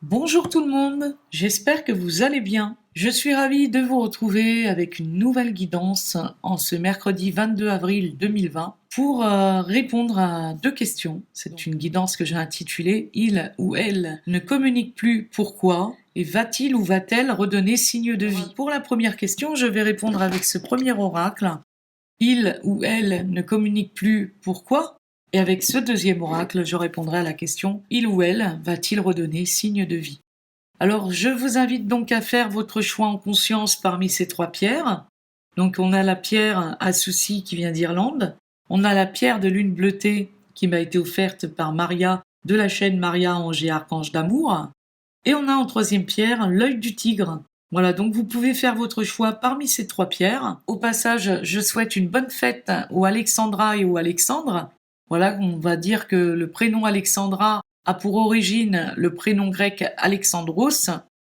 Bonjour tout le monde, j'espère que vous allez bien. Je suis ravie de vous retrouver avec une nouvelle guidance en ce mercredi 22 avril 2020 pour répondre à deux questions. C'est une guidance que j'ai intitulée « Il ou elle ne communique plus, pourquoi ?» et « Va-t-il ou va-t-elle redonner signe de vie ?» Pour la première question, je vais répondre avec ce premier oracle. « Il ou elle ne communique plus, pourquoi ?» Et avec ce deuxième oracle, je répondrai à la question « Il ou elle va-t-il redonner signe de vie ?» Alors, je vous invite donc à faire votre choix en conscience parmi ces trois pierres. Donc, on a la pierre à souci qui vient d'Irlande. On a la pierre de lune bleutée qui m'a été offerte par Maria de la chaîne Maria Ange et Archange d'amour. Et on a en troisième pierre l'œil du tigre. Voilà, donc vous pouvez faire votre choix parmi ces trois pierres. Au passage, je souhaite une bonne fête aux Alexandra et aux Alexandre. Voilà, on va dire que le prénom Alexandra a pour origine le prénom grec Alexandros.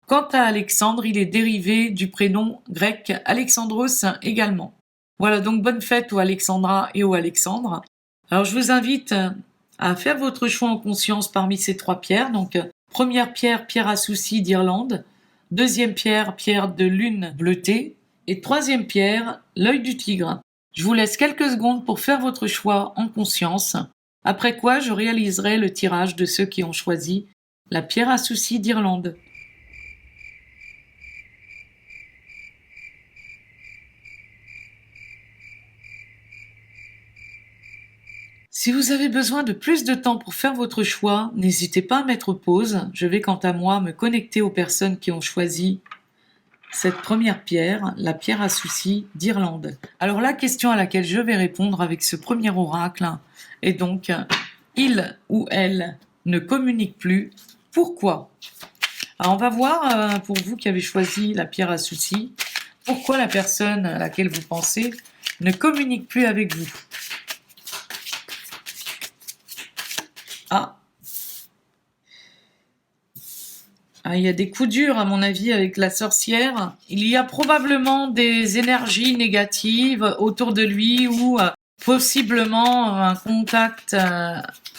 Quant à Alexandre, il est dérivé du prénom grec Alexandros également. Voilà, donc bonne fête aux Alexandra et aux Alexandre. Alors je vous invite à faire votre choix en conscience parmi ces trois pierres. Donc première pierre, pierre à souci d'Irlande. Deuxième pierre, pierre de lune bleutée. Et troisième pierre, l'œil du tigre. Je vous laisse quelques secondes pour faire votre choix en conscience, après quoi je réaliserai le tirage de ceux qui ont choisi la pierre à souci d'Irlande. Si vous avez besoin de plus de temps pour faire votre choix, n'hésitez pas à mettre pause. Je vais quant à moi me connecter aux personnes qui ont choisi cette première pierre, la pierre à souci d'Irlande. Alors la question à laquelle je vais répondre avec ce premier oracle est donc « Il ou elle ne communique plus, pourquoi ?» Alors on va voir, pour vous qui avez choisi la pierre à souci, pourquoi la personne à laquelle vous pensez ne communique plus avec vous. Il y a des coups durs à mon avis avec la sorcière. Il y a probablement des énergies négatives autour de lui ou possiblement un contact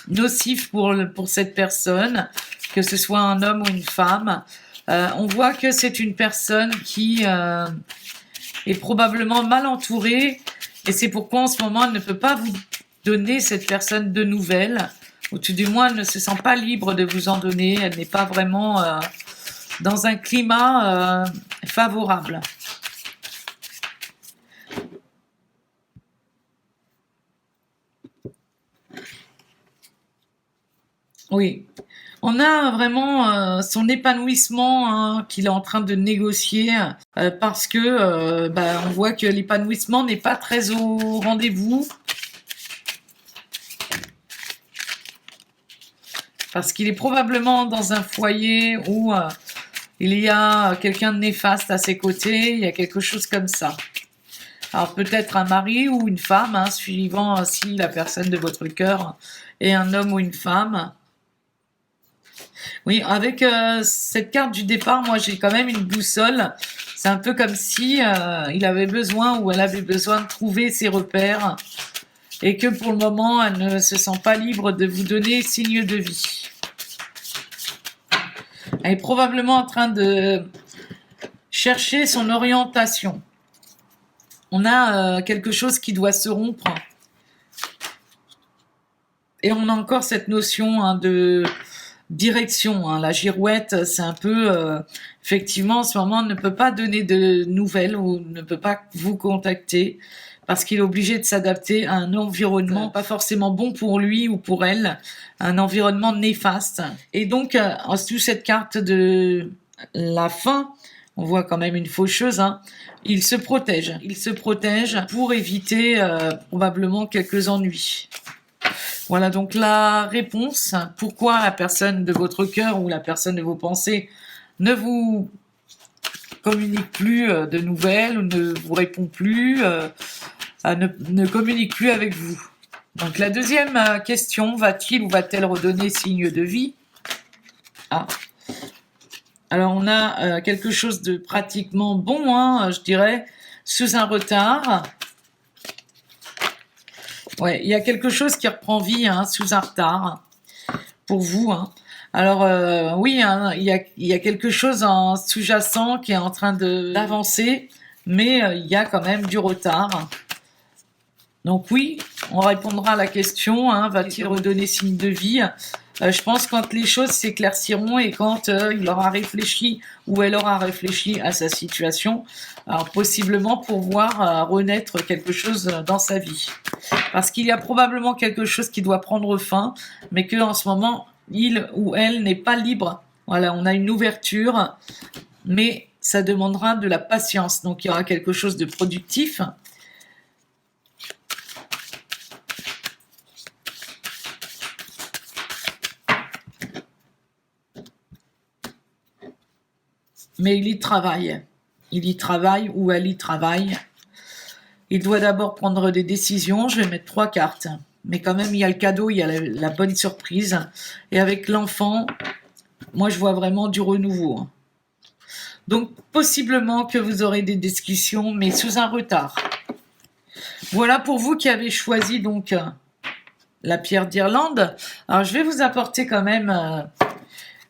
nocif pour cette personne, que ce soit un homme ou une femme. On voit que c'est une personne qui est probablement mal entourée et c'est pourquoi en ce moment elle ne peut pas vous donner, cette personne, de nouvelles, ou tout du moins elle ne se sent pas libre de vous en donner, elle n'est pas vraiment dans un climat favorable. Oui, on a vraiment son épanouissement qu'il est en train de négocier parce que on voit que l'épanouissement n'est pas très au rendez-vous. Parce qu'il est probablement dans un foyer où il y a quelqu'un de néfaste à ses côtés, il y a quelque chose comme ça. Alors peut-être un mari ou une femme, suivant si la personne de votre cœur est un homme ou une femme. Oui, avec cette carte du départ, moi j'ai quand même une boussole. C'est un peu comme si il avait besoin ou elle avait besoin de trouver ses repères et que pour le moment, elle ne se sent pas libre de vous donner signe de vie. Elle est probablement en train de chercher son orientation. On a quelque chose qui doit se rompre. Et on a encore cette notion de direction. La girouette, c'est un peu... effectivement, en ce moment, ne peut pas donner de nouvelles ou ne peut pas vous contacter parce qu'il est obligé de s'adapter à un environnement pas forcément bon pour lui ou pour elle, un environnement néfaste. Et donc, sous cette carte de la fin, on voit quand même une faucheuse, il se protège. Il se protège pour éviter probablement quelques ennuis. Voilà donc la réponse. Pourquoi la personne de votre cœur ou la personne de vos pensées ne vous communique plus de nouvelles ou ne vous répond plus, ne communique plus avec vous. Donc la deuxième question, va-t-il ou va-t-elle redonner signe de vie ? Alors on a quelque chose de pratiquement bon, je dirais, sous un retard. Ouais, il y a quelque chose qui reprend vie sous un retard pour vous. Alors oui, hein, il y a quelque chose en sous-jacent qui est en train d'avancer, mais il y a quand même du retard. Donc oui, on répondra à la question, hein, va-t-il redonner signe de vie? Je pense quand les choses s'éclairciront et quand il aura réfléchi ou elle aura réfléchi à sa situation, alors possiblement pour voir renaître quelque chose dans sa vie. Parce qu'il y a probablement quelque chose qui doit prendre fin, mais que en ce moment, il ou elle n'est pas libre. Voilà, on a une ouverture, mais ça demandera de la patience. Donc il y aura quelque chose de productif. Mais il y travaille. Il y travaille ou elle y travaille. Il doit d'abord prendre des décisions. Je vais mettre 3 cartes. Mais quand même, il y a le cadeau, il y a la bonne surprise. Et avec l'enfant, moi, je vois vraiment du renouveau. Donc, possiblement que vous aurez des discussions, mais sous un retard. Voilà pour vous qui avez choisi donc la pierre d'Irlande. Alors, je vais vous apporter quand même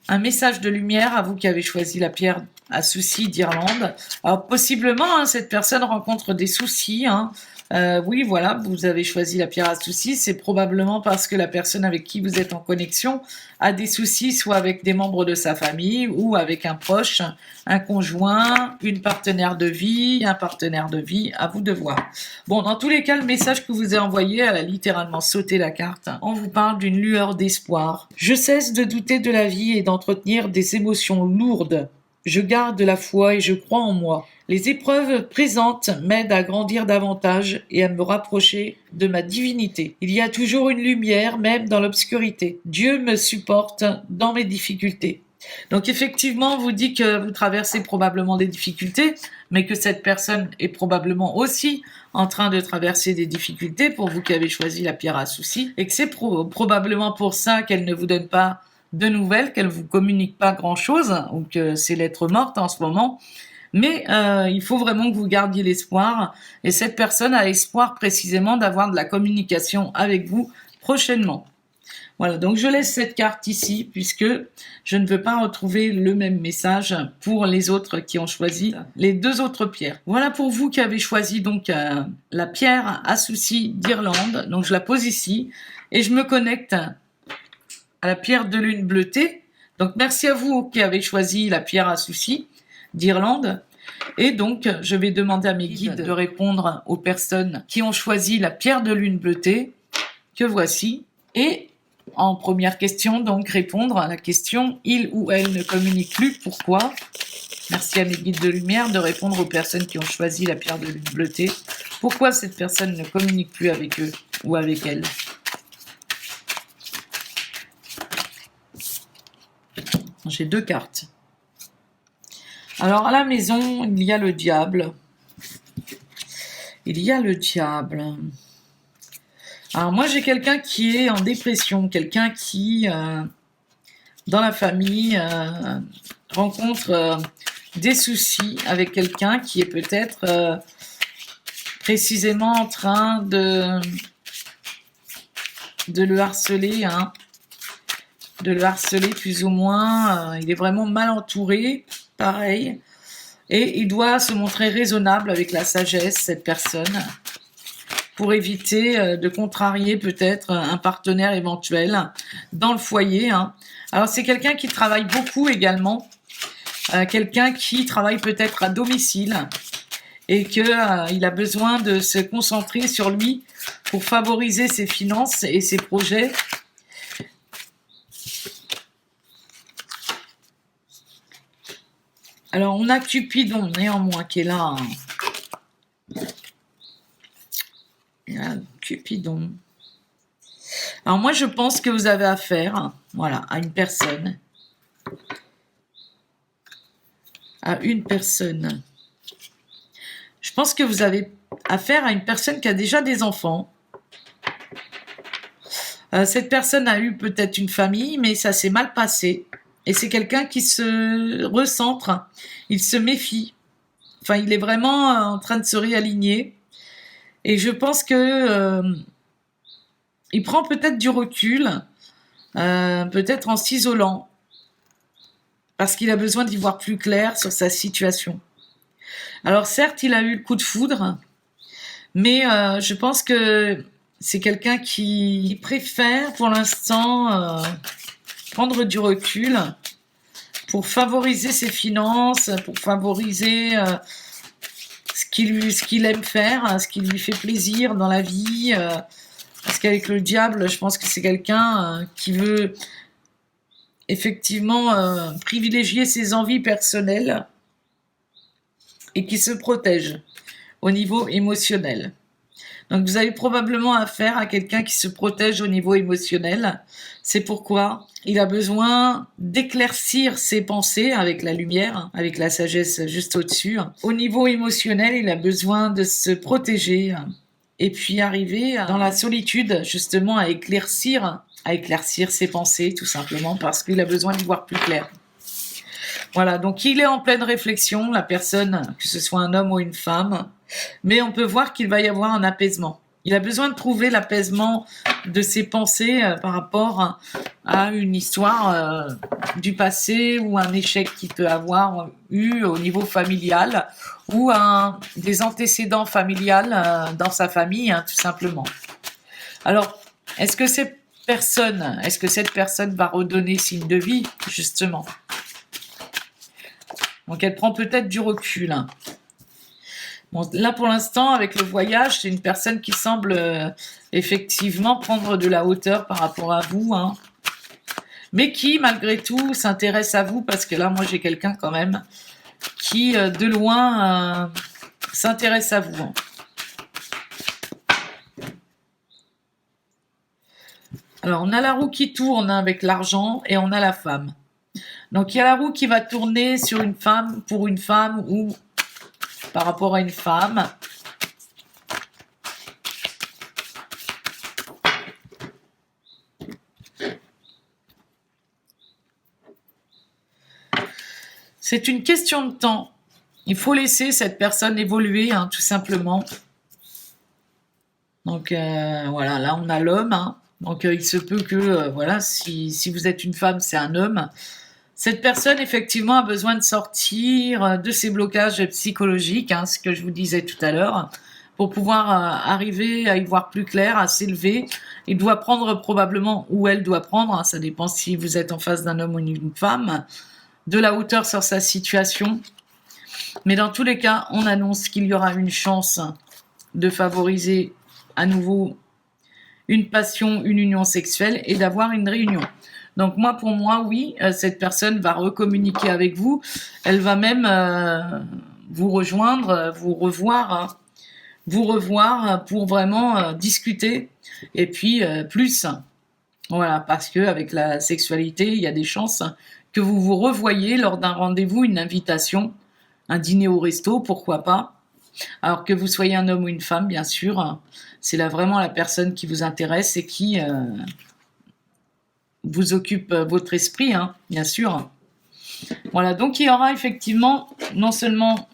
un message de lumière à vous qui avez choisi la pierre à soucis d'Irlande. Alors possiblement, hein, cette personne rencontre des soucis. Hein. Oui, voilà, vous avez choisi la pierre à soucis. C'est probablement parce que la personne avec qui vous êtes en connexion a des soucis, soit avec des membres de sa famille ou avec un proche, un conjoint, une partenaire de vie, un partenaire de vie, à vous de voir. Bon, dans tous les cas, le message que vous ai envoyé, elle a littéralement sauté la carte. On vous parle d'une lueur d'espoir. Je cesse de douter de la vie et d'entretenir des émotions lourdes. Je garde la foi et je crois en moi. Les épreuves présentes m'aident à grandir davantage et à me rapprocher de ma divinité. Il y a toujours une lumière, même dans l'obscurité. Dieu me supporte dans mes difficultés. Donc effectivement, on vous dit que vous traversez probablement des difficultés, mais que cette personne est probablement aussi en train de traverser des difficultés pour vous qui avez choisi la pierre à soucis, et que c'est probablement pour ça qu'elle ne vous donne pas de nouvelles, qu'elle vous communique pas grand-chose, ou que c'est lettre morte en ce moment. Mais il faut vraiment que vous gardiez l'espoir, et cette personne a l'espoir précisément d'avoir de la communication avec vous prochainement. Voilà, donc je laisse cette carte ici, puisque je ne veux pas retrouver le même message pour les autres qui ont choisi les 2 autres pierres. Voilà pour vous qui avez choisi donc la pierre à soucis d'Irlande. Donc je la pose ici, et je me connecte à la pierre de lune bleutée. Donc merci à vous qui avez choisi la pierre à soucis d'Irlande. Et donc je vais demander à mes guides de répondre aux personnes qui ont choisi la pierre de lune bleutée, que voici. Et en première question, donc répondre à la question « Il ou elle ne communique plus, pourquoi ?» Merci à mes guides de lumière de répondre aux personnes qui ont choisi la pierre de lune bleutée. Pourquoi cette personne ne communique plus avec eux ou avec elle? J'ai 2 cartes. Alors, à la maison, il y a le diable. Il y a le diable. Alors, moi, j'ai quelqu'un qui est en dépression, quelqu'un qui, dans la famille, rencontre des soucis avec quelqu'un qui est peut-être précisément en train de le harceler, hein. De le harceler plus ou moins. Il est vraiment mal entouré, pareil. Et il doit se montrer raisonnable avec la sagesse, cette personne, pour éviter de contrarier peut-être un partenaire éventuel dans le foyer. Hein. Alors c'est quelqu'un qui travaille beaucoup également, quelqu'un qui travaille peut-être à domicile et qu'il a besoin de se concentrer sur lui pour favoriser ses finances et ses projets. Alors, on a Cupidon, néanmoins, qui est là. Il y a Cupidon. Alors, moi, je pense que vous avez affaire, voilà, à une personne. À une personne. Je pense que vous avez affaire à une personne qui a déjà des enfants. Cette personne a eu peut-être une famille, mais ça s'est mal passé. Et c'est quelqu'un qui se recentre, il se méfie. Enfin, il est vraiment en train de se réaligner. Et je pense que il prend peut-être du recul, peut-être en s'isolant. parce qu'il a besoin d'y voir plus clair sur sa situation. Alors certes, il a eu le coup de foudre, mais je pense que c'est quelqu'un qui préfère pour l'instant prendre du recul pour favoriser ses finances, pour favoriser ce qu'il aime faire, ce qui lui fait plaisir dans la vie. Parce qu'avec le diable, je pense que c'est quelqu'un qui veut effectivement privilégier ses envies personnelles et qui se protège au niveau émotionnel. Donc vous avez probablement affaire à quelqu'un qui se protège au niveau émotionnel. C'est pourquoi il a besoin d'éclaircir ses pensées avec la lumière, avec la sagesse juste au-dessus. Au niveau émotionnel, il a besoin de se protéger et puis arriver dans la solitude justement à éclaircir ses pensées tout simplement parce qu'il a besoin d'y voir plus clair. Voilà, donc il est en pleine réflexion, la personne, que ce soit un homme ou une femme, mais on peut voir qu'il va y avoir un apaisement. Il a besoin de trouver l'apaisement de ses pensées par rapport à une histoire du passé ou un échec qu'il peut avoir eu au niveau familial ou des antécédents familiales dans sa famille, tout simplement. Alors, est-ce que cette personne va redonner signe de vie, justement ? Donc elle prend peut-être du recul. Bon, là pour l'instant, avec le voyage, c'est une personne qui semble effectivement prendre de la hauteur par rapport à vous, mais qui malgré tout s'intéresse à vous parce que là, moi j'ai quelqu'un quand même qui de loin s'intéresse à vous. Alors on a la roue qui tourne avec l'argent et on a la femme. Donc il y a la roue qui va tourner sur une femme, pour une femme ou par rapport à une femme. C'est une question de temps. Il faut laisser cette personne évoluer, tout simplement. Donc voilà, là on a l'homme. Donc il se peut que, voilà, si vous êtes une femme, c'est un homme. Cette personne, effectivement, a besoin de sortir de ses blocages psychologiques, ce que je vous disais tout à l'heure, pour pouvoir arriver à y voir plus clair, à s'élever. Il doit prendre probablement, ou elle doit prendre, ça dépend si vous êtes en face d'un homme ou d'une femme, de la hauteur sur sa situation. Mais dans tous les cas, on annonce qu'il y aura une chance de favoriser à nouveau une passion, une union sexuelle et d'avoir une réunion. Donc pour moi, oui, cette personne va recommuniquer avec vous. Elle va même vous rejoindre, vous revoir pour vraiment discuter. Et puis plus, voilà, parce que avec la sexualité, il y a des chances que vous vous revoyez lors d'un rendez-vous, une invitation, un dîner au resto, pourquoi pas. Alors que vous soyez un homme ou une femme, bien sûr, c'est là vraiment la personne qui vous intéresse et qui vous occupe votre esprit, bien sûr. Voilà, donc il y aura effectivement, non seulement,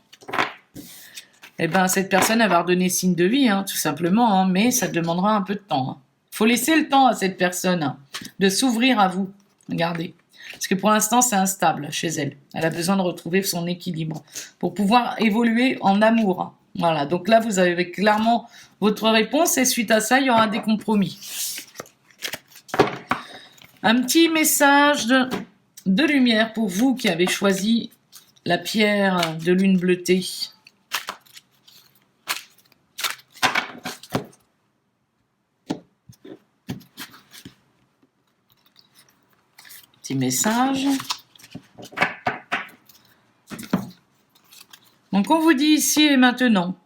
cette personne elle va redonner signe de vie, tout simplement, mais ça demandera un peu de temps. Il faut laisser le temps à cette personne de s'ouvrir à vous. Regardez. Parce que pour l'instant, c'est instable chez elle. Elle a besoin de retrouver son équilibre pour pouvoir évoluer en amour. Voilà, donc là, vous avez clairement votre réponse et suite à ça, il y aura des compromis. Un petit message de lumière pour vous qui avez choisi la pierre de lune bleutée. Petit message. Donc on vous dit ici et maintenant.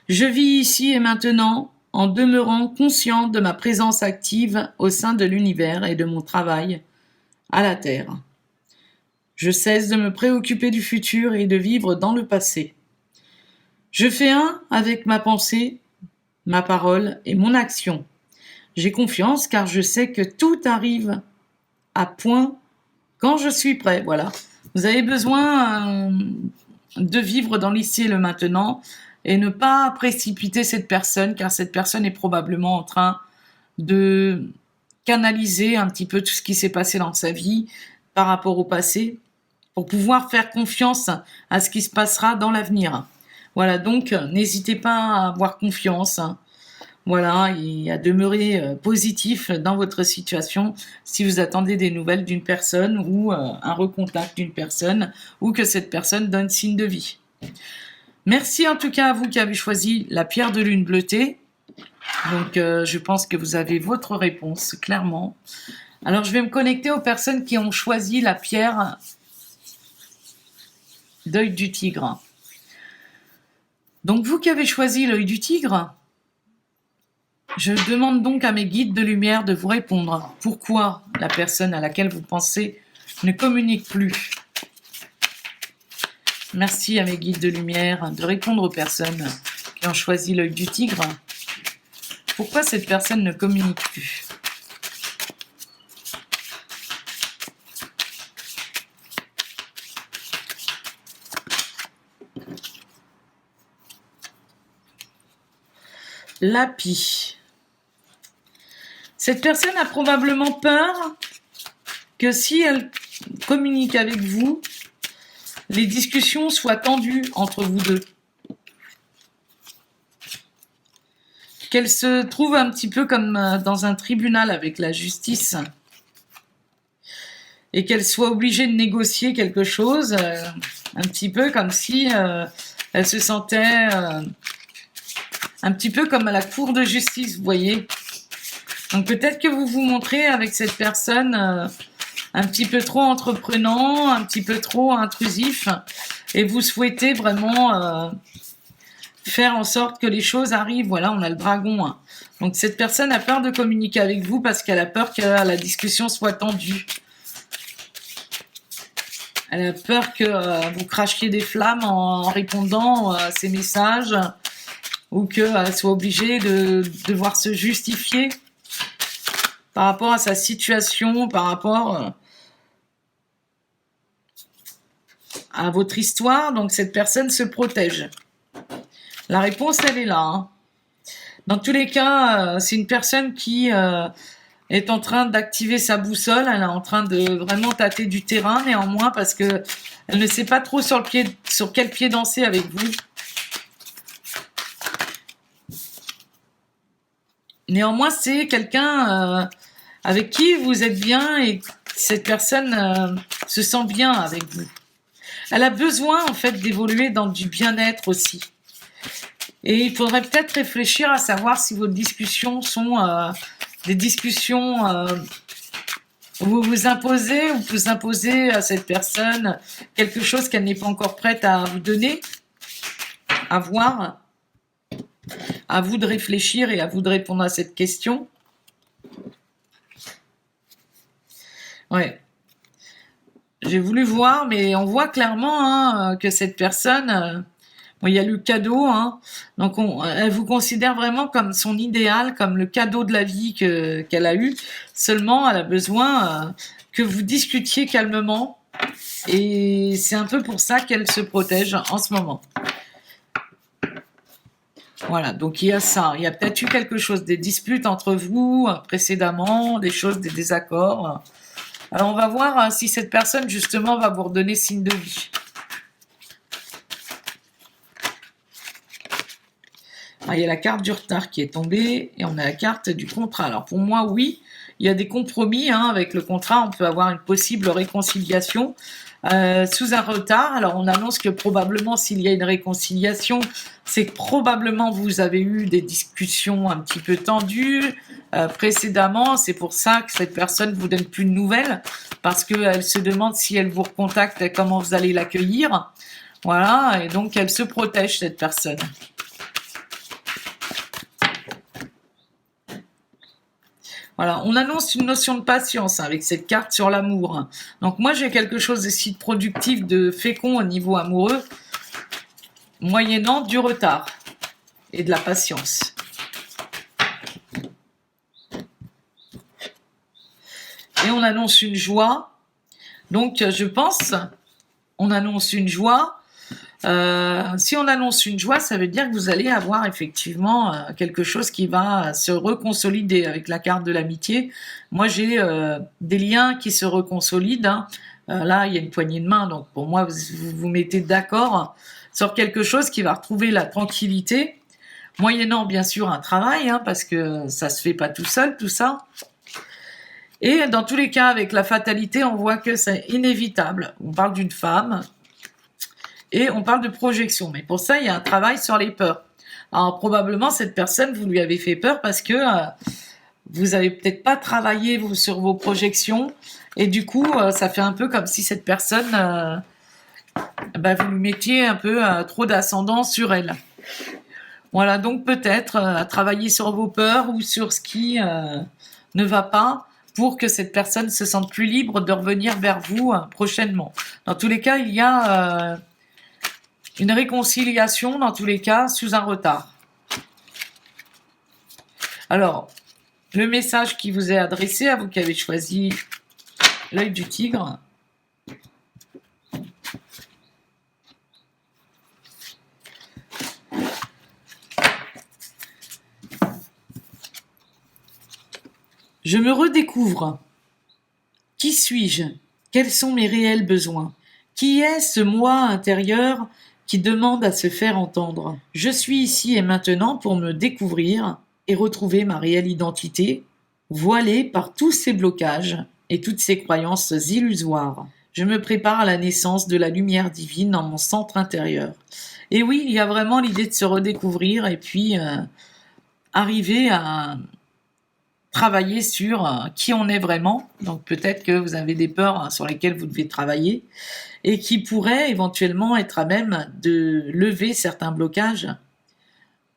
Je vis ici et maintenant en demeurant conscient de ma présence active au sein de l'univers et de mon travail à la Terre. Je cesse de me préoccuper du futur et de vivre dans le passé. Je fais un avec ma pensée, ma parole et mon action. J'ai confiance car je sais que tout arrive à point quand je suis prêt. Voilà. Vous avez besoin de vivre dans l'ici et le maintenant et ne pas précipiter cette personne car cette personne est probablement en train de canaliser un petit peu tout ce qui s'est passé dans sa vie par rapport au passé pour pouvoir faire confiance à ce qui se passera dans l'avenir. Voilà, donc n'hésitez pas à avoir confiance, hein. Voilà, et à demeurer positif dans votre situation si vous attendez des nouvelles d'une personne ou un recontact d'une personne ou que cette personne donne signe de vie. Merci en tout cas à vous qui avez choisi la pierre de lune bleutée. Donc je pense que vous avez votre réponse, clairement. Alors je vais me connecter aux personnes qui ont choisi la pierre d'œil du tigre. Donc vous qui avez choisi l'œil du tigre, je demande donc à mes guides de lumière de vous répondre. Pourquoi la personne à laquelle vous pensez ne communique plus? Merci à mes guides de lumière de répondre aux personnes qui ont choisi l'œil du tigre. Pourquoi cette personne ne communique plus? Lapis. Cette personne a probablement peur que si elle communique avec vous, les discussions soient tendues entre vous deux. Qu'elle se trouve un petit peu comme dans un tribunal avec la justice et qu'elle soit obligée de négocier quelque chose, un petit peu comme si elle se sentait un petit peu comme à la cour de justice, vous voyez. Donc peut-être que vous vous montrez avec cette personne un petit peu trop entreprenant, un petit peu trop intrusif, et vous souhaitez vraiment faire en sorte que les choses arrivent. Voilà, on a le dragon, hein. Donc cette personne a peur de communiquer avec vous parce qu'elle a peur que la discussion soit tendue. Elle a peur que vous crachiez des flammes en répondant à ses messages, ou qu'elle soit obligée de devoir se justifier par rapport à sa situation, par rapport à votre histoire. Donc cette personne se protège. La réponse, elle est là, hein. Dans tous les cas, c'est une personne qui est en train d'activer sa boussole. Elle est en train de vraiment tâter du terrain, néanmoins, parce que elle ne sait pas trop sur quel pied danser avec vous. Néanmoins, c'est quelqu'un avec qui vous êtes bien et cette personne se sent bien avec vous. Elle a besoin, en fait, d'évoluer dans du bien-être aussi. Et il faudrait peut-être réfléchir à savoir si vos discussions sont des discussions où vous imposez à cette personne quelque chose qu'elle n'est pas encore prête à vous donner, à voir. À vous de réfléchir et à vous de répondre à cette question. Ouais. J'ai voulu voir, mais on voit clairement que cette personne, bon, il y a le cadeau, hein, donc elle vous considère vraiment comme son idéal, comme le cadeau de la vie qu'elle a eu. Seulement, elle a besoin que vous discutiez calmement, et c'est un peu pour ça qu'elle se protège en ce moment. Voilà, donc il y a ça. Il y a peut-être eu quelque chose, des disputes entre vous précédemment, des choses, des désaccords. Alors on va voir si cette personne justement va vous redonner signe de vie. Ah, il y a la carte du retard qui est tombée et on a la carte du contrat. Alors pour moi, oui, il y a des compromis, hein, avec le contrat. On peut avoir une possible réconciliation sous un retard. Alors on annonce que probablement s'il y a une réconciliation, c'est que probablement vous avez eu des discussions un petit peu tendues précédemment. C'est pour ça que cette personne ne vous donne plus de nouvelles, parce qu'elle se demande si elle vous recontacte, comment vous allez l'accueillir. Voilà, et donc elle se protège, cette personne. Voilà, on annonce une notion de patience avec cette carte sur l'amour. Donc moi, j'ai quelque chose aussi de productif, de fécond au niveau amoureux, moyennant du retard et de la patience. Et on annonce une joie. Donc, je pense, on annonce une joie. Si on annonce une joie, ça veut dire que vous allez avoir effectivement quelque chose qui va se reconsolider avec la carte de l'amitié. Moi, j'ai des liens qui se reconsolident, hein, Là, il y a une poignée de main, donc pour moi, vous vous mettez d'accord sur quelque chose qui va retrouver la tranquillité, moyennant bien sûr un travail, hein, parce que ça se fait pas tout seul, tout ça. Et dans tous les cas, avec la fatalité, on voit que c'est inévitable. On parle d'une femme et on parle de projection. Mais pour ça, il y a un travail sur les peurs. Alors probablement, cette personne, vous lui avez fait peur parce que vous avez peut-être pas travaillé sur vos projections. Et du coup, ça fait un peu comme si cette personne, vous lui mettiez un peu trop d'ascendant sur elle. Voilà, donc peut-être travailler sur vos peurs ou sur ce qui ne va pas pour que cette personne se sente plus libre de revenir vers vous prochainement. Dans tous les cas, il y a une réconciliation, dans tous les cas, sous un retard. Alors, le message qui vous est adressé à vous qui avez choisi l'œil du tigre. Je me redécouvre. Qui suis-je? Quels sont mes réels besoins? Qui est ce moi intérieur qui demande à se faire entendre? Je suis ici et maintenant pour me découvrir et retrouver ma réelle identité, voilée par tous ces blocages et toutes ces croyances illusoires. Je me prépare à la naissance de la lumière divine dans mon centre intérieur. Et oui, il y a vraiment l'idée de se redécouvrir et puis arriver à travailler sur qui on est vraiment. Donc peut-être que vous avez des peurs sur lesquelles vous devez travailler et qui pourraient éventuellement être à même de lever certains blocages.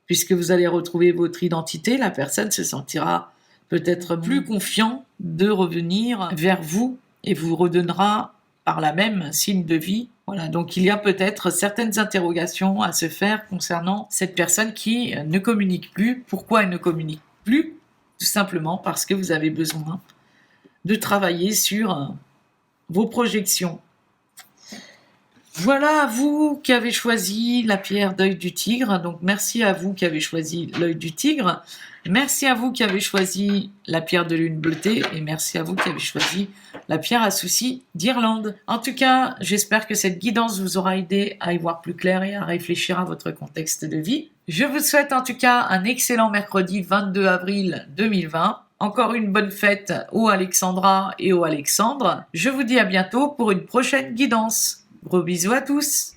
Puisque vous allez retrouver votre identité, la personne se sentira peut-être plus confiant de revenir vers vous et vous redonnera par là même un signe de vie. Voilà, donc il y a peut-être certaines interrogations à se faire concernant cette personne qui ne communique plus. Pourquoi elle ne communique plus? Tout simplement parce que vous avez besoin de travailler sur vos projections. Voilà, vous qui avez choisi la pierre d'œil du tigre. Donc merci à vous qui avez choisi l'œil du tigre. Merci à vous qui avez choisi la pierre de lune bleutée. Et merci à vous qui avez choisi la pierre à soucis d'Irlande. En tout cas, j'espère que cette guidance vous aura aidé à y voir plus clair et à réfléchir à votre contexte de vie. Je vous souhaite en tout cas un excellent mercredi 22 avril 2020. Encore une bonne fête aux Alexandra et aux Alexandre. Je vous dis à bientôt pour une prochaine guidance. Gros bisous à tous!